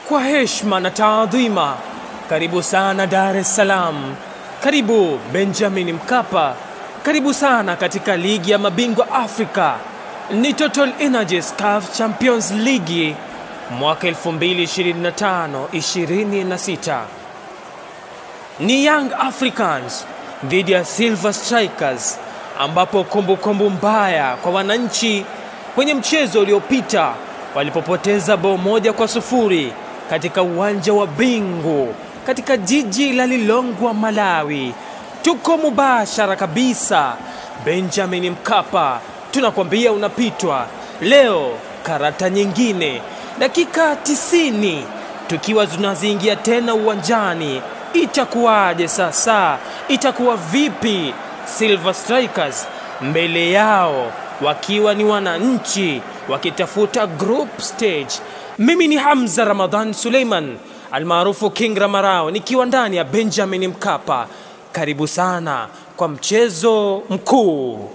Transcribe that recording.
Kwa heshima na taadhima, karibu sana Dar es Salaam, karibu Benjamin Mkapa, karibu sana katika ligi ya mabingwa Afrika. Ni Total Energies CAF Champions League mwaka 2025-26. Ni Young Africans dhidi ya Silver Strikers, ambapo kumbukumbu mbaya kwa wananchi kwenye mchezo uliopita walipopoteza bao 1-0 katika uwanja wa Bingu katika jiji la Lilongwe, Malawi. Tuko mubashara kabisa Benjamin Mkapa, tunakwambia unapitwa. Leo karata nyingine, dakika 90 tukiwa tunaziingia tena uwanjani. Itakuwaje sasa? Itakuwa vipi? Silver Strikers mbele yao wakiwa ni wananchi wakitafuta group stage. Mimi ni Hamza Ramadhan Suleiman almaarufu King Ramarao, nikiwa ndani ya Benjamin Mkapa. Karibu sana kwa mchezo mkuu.